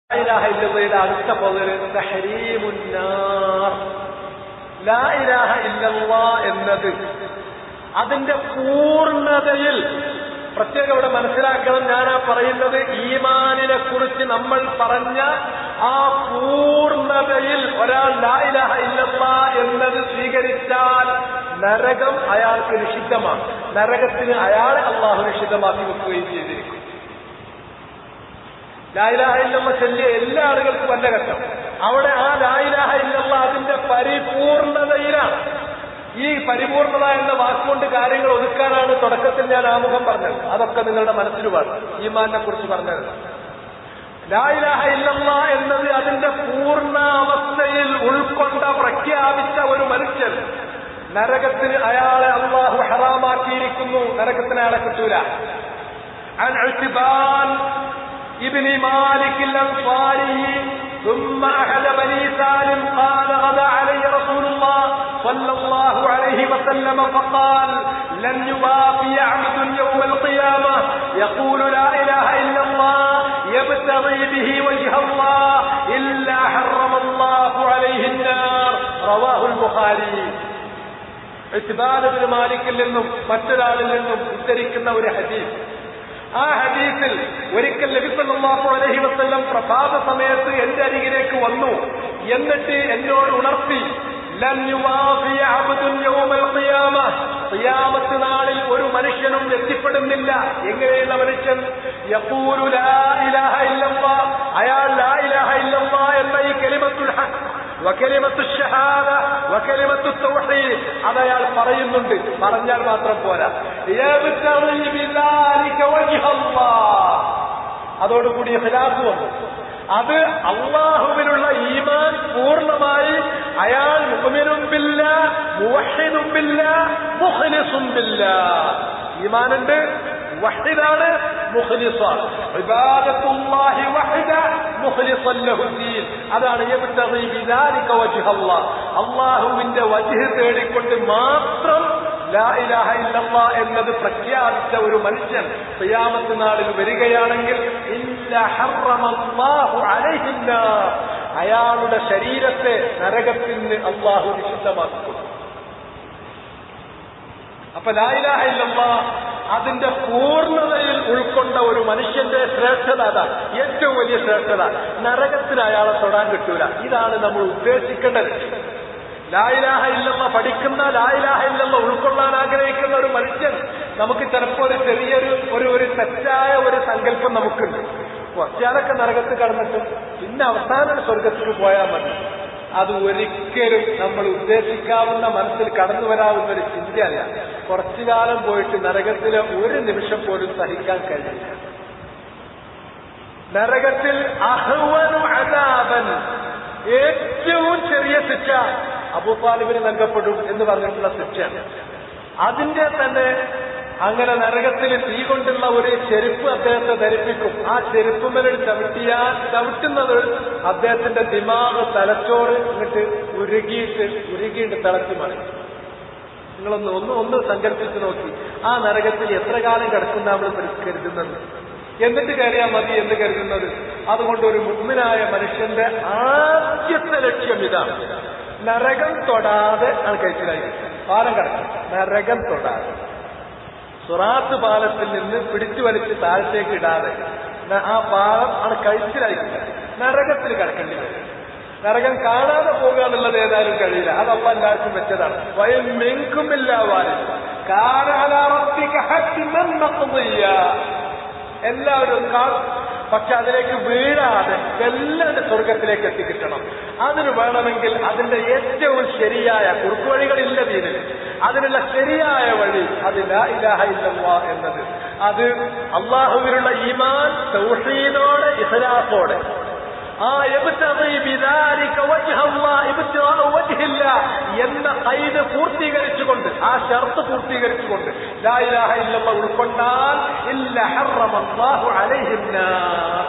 ലാ ഇലാഹ ഇല്ലല്ലാഹയുടെ അടുത്ത പദര് തഹരീമുൻ നാർ. ലാ ഇലാഹ ഇല്ലല്ലാഹ് എന്നത് അതിന്റെ പൂർണ്ണതയിൽ പ്രത്യേകം ഇവിടെ മനസ്സിലാക്കണം. ഞാനാ പറയുന്നത് ഈമാനിനെ കുറിച്ച് നമ്മൾ പറഞ്ഞ ആ പൂർണ്ണതയിൽ ഒരാൾ ലാ ഇലാഹ ഇല്ലല്ലാഹ് എന്നത് സ്വീകരിച്ചാൽ നരകം അയാൾക്ക് നിഷിദ്ധമാണ്. നരകത്തിന് അയാളെ അള്ളാഹു നിഷിദ്ധമാക്കി വെക്കുകയും ചെയ്തിരിക്കും. ലാ ഇലാഹ ഇല്ലല്ലാഹ് ചൊല്ലിയ എല്ലാ ആളുകൾക്കും വല്ല ഘട്ടം അവിടെ ആ ലാ ഇലാഹ ഇല്ലല്ലാഹ് അതിന്റെ പരിപൂർണതയിലാണ്. ഈ പരിപൂർണത എന്ന വാക്കുകൊണ്ട് കാര്യങ്ങൾ ഒതുക്കാനാണ് തുടക്കത്തിൽ ഞാൻ ആമുഖം പറഞ്ഞത്. അതൊക്കെ നിങ്ങളുടെ മനസ്സിൽ വേണം. ഈമാനിനെ കുറിച്ച് പറഞ്ഞത് ലാ ഇലാഹ ഇല്ലല്ലാഹ് എന്നത് അതിന്റെ പൂർണ്ണ അവസ്ഥയിൽ ഉൾക്കൊണ്ട പ്രഖ്യാപിച്ച ഒരു മനുഷ്യൻ നരകത്തിന് അയാളെ അല്ലാഹു ഹറാമാക്കിയിരിക്കുന്നു. നരകത്തിന് അയാളെ കിട്ടൂല. അൻ ഉത്ബാൻ ابن مالك الأنصاري ثم أحد بني سالم قال غدا علي رسول الله صلى الله عليه وسلم فقال لن يباقي عبد يوم القيامة يقول لا إله إلا الله يبتغي به وجه الله إلا حرم الله عليه النار رواه البخاري. ഉത്ബാൻ ഇബ്നു മാലിക്കിൽ നിന്നും മറ്റൊരാളിൽ നിന്നും ഉദ്ധരിക്കുന്ന ഒരു ഹദീസ്. ആ ഹദീസിൽ ഒരിക്കൽ നബി സല്ലല്ലാഹു അലൈഹി വസല്ലം പ്രഭാത സമയത്ത് എന്റെ അരികിലേക്ക് വന്നു. എന്നിട്ട് എന്നോട് ഉണർത്തി, ലൻ യുവാഫിയ അബ്ദുൻ യൗമൽ ഖിയാമ, ഖിയാമത്ത് നാളിൽ ഒരു മനുഷ്യനും എത്തിപ്പെടുന്നില്ല. എങ്ങനെയുള്ള മനുഷ്യൻ? യഖൂലു ലാ ഇലാഹ ഇല്ലല്ലാഹ്, അയാൾ ലാ ഇലാഹ ഇല്ലല്ലാഹ് എന്ന ഈ കലിമത്തുൽ ഹഖ് വകലിമത്തു ഷഹാദ വകലിമത്തു തൗഹീദ് അതയാൾ പറയുന്നുണ്ട്. പറഞ്ഞാൽ മാത്രം പോരാ, യബ്തഗി ബിദാലിക വജ്ഹല്ലാഹ്, അതോടുകൂടി ഇഖ്ലാസ് വന്നു. അത് അല്ലാഹുവിലുള്ള ഈമാൻ പൂർണ്ണമായി അയാൾ മുഅ്മിനും ബില്ലാഹ് മുവഹ്ഹിദും ബില്ലാഹ് മുഖ്ലിസും ബില്ലാഹ്. ഈമാനുണ്ട്, വഹീദാണ്, മുഖ്ലിസാണ്. ഇബാദത്തുല്ലാഹി വഹദ മുഖ്ലിസൻ ലഹുദ്ദീൻ. അതാണ് യബ്തഗി ബിദാലിക വജ്ഹല്ലാഹ്, അല്ലാഹുവിന്റെ വജ്ഹ് തേടിക്കൊണ്ട് മാത്രം ലാ ഇലാഹ ഇല്ലല്ലാഹ് എന്നത് പ്രഖ്യാപിച്ച ഒരു മനുഷ്യൻ ഖിയാമത്ത് നാളിൽ വരികയാണെങ്കിൽ ഇല്ലാ ഹറമല്ലാഹു അലൈഹിൻ നാർ, അയാളുടെ ശരീരത്തെ നരകത്തിന് അല്ലാഹു നിഷിദ്ധമാക്കും. അപ്പൊ ലാ ഇലാഹ ഇല്ലല്ലാഹ് അതിന്റെ പൂർണ്ണതയിൽ ഉൾക്കൊണ്ട ഒരു മനുഷ്യന്റെ ശ്രേഷ്ഠത അതാണ്, ഏറ്റവും വലിയ ശ്രേഷ്ഠത. നരകത്തിന് അയാളെ തൊടാൻ കിട്ടൂല. ഇതാണ് നമ്മൾ ഉദ്ദേശിക്കേണ്ടത്. ലാ ഇലാഹ ഇല്ലല്ലാഹ് പഠിക്കുന്ന, ലാ ഇലാഹ ഇല്ലല്ലാഹ് ഉൾക്കൊള്ളാൻ ആഗ്രഹിക്കുന്ന ഒരു മനുഷ്യൻ നമുക്ക് ചിലപ്പോൾ ഒരു ചെറിയൊരു ഒരു തെറ്റായ ഒരു സങ്കല്പം നമുക്കുണ്ട്. കുറച്ചാലൊക്കെ നരകത്ത് കടന്നിട്ട് പിന്നെ അവസാനം സ്വർഗത്തിൽ പോയാൽ മതി. അത് ഒരിക്കലും നമ്മൾ ഉദ്ദേശിക്കാവുന്ന മനസ്സിൽ കടന്നു വരാവുന്ന ഒരു ചിന്തയല്ല. കുറച്ചു കാലം പോയിട്ട് നരകത്തിലെ ഒരു നിമിഷം പോലും സഹിക്കാൻ കഴിയില്ല. നരകത്തിൽ അഹ്വനു അദാബൻ, ഏറ്റവും ചെറിയ ശിക്ഷ അബൂ താലിബിന് നൽകപ്പെടും എന്ന് പറഞ്ഞിട്ടുള്ള ശിക്ഷയാണ്. അതിന്റെ തന്നെ അങ്ങനെ നരകത്തിൽ തീ കൊണ്ടുള്ള ഒരു ചെരുപ്പ് അദ്ദേഹത്തെ ധരിപ്പിക്കും. ആ ചെരുപ്പുമേൽ ചവിട്ടുന്നത് അദ്ദേഹത്തിന്റെ ദിമാഗ്, തലച്ചോറ് ഇങ്ങോട്ട് ഉരുകിയിട്ട് തിളച്ചു മറി. നിങ്ങളൊന്ന് സങ്കല്പിച്ച് നോക്കി, ആ നരകത്തിൽ എത്ര കാലം കിടക്കുന്ന നമ്മൾ കരുതുന്നത്, എന്നിട്ട് കയറിയാൽ മതി എന്ന് കരുതുന്നത്. അതുകൊണ്ട് ഒരു മുഅ്മിനായ മനുഷ്യന്റെ ആദ്യത്തെ ലക്ഷ്യം ഇതാണ്, നരകം തൊടാതെ ആണ് കഴിച്ചിലായി പാലം കടക്കും. നരകം തൊടാതെ, സുറാത്ത് പാലത്തിൽ നിന്ന് പിടിച്ചു വലിച്ച് താഴത്തേക്ക് ഇടാതെ ആ പാലം ആണ് കഴിച്ചിലായിക്കില്ല. നരകത്തിൽ കിടക്കേണ്ടി വരും. നരകം കാണാതെ പോകുക എന്നുള്ളത് ഏതായാലും കഴിയില്ല. അതപ്പ എല്ലാവർക്കും വെച്ചതാണ്. വയം മെങ്കുമില്ലാവാനും എല്ലാവരും കാണും. പക്ഷെ അതിലേക്ക് വീഴാതെ എല്ലാവരുടെ സ്വർഗത്തിലേക്ക് എത്തിക്കിട്ടണം. അതിന് വേണമെങ്കിൽ അതിന്റെ ഏറ്റവും ശരിയായ കുറുക്കുവഴികളില്ല ദീനിൽ. അതിനുള്ള ശരിയായ വഴി അത് ലാ ഇലാഹ ഇല്ലല്ലാഹ് എന്നത്. അത് അല്ലാഹുവിലുള്ള ഈമാൻ, തൗഹീദോടെ, ഇഖ്ലാസോടെ, ആ യബ്തഗി ബിദാലിക വജ്ഹല്ലാഹ് ഇബ്തിഗാഉ വജ്ഹില്ലാഹ് എന്ന ഖൈദ് പൂർത്തീകരിച്ചുകൊണ്ട്, ആ ഷർത്ത് പൂർത്തീകരിച്ചുകൊണ്ട് ലാ ഇലാഹ ഇല്ലല്ലാഹ് ഉൾക്കൊണ്ടാൽ ഇല്ല ഹറമല്ലാഹു അലൈഹിൻ നാർ.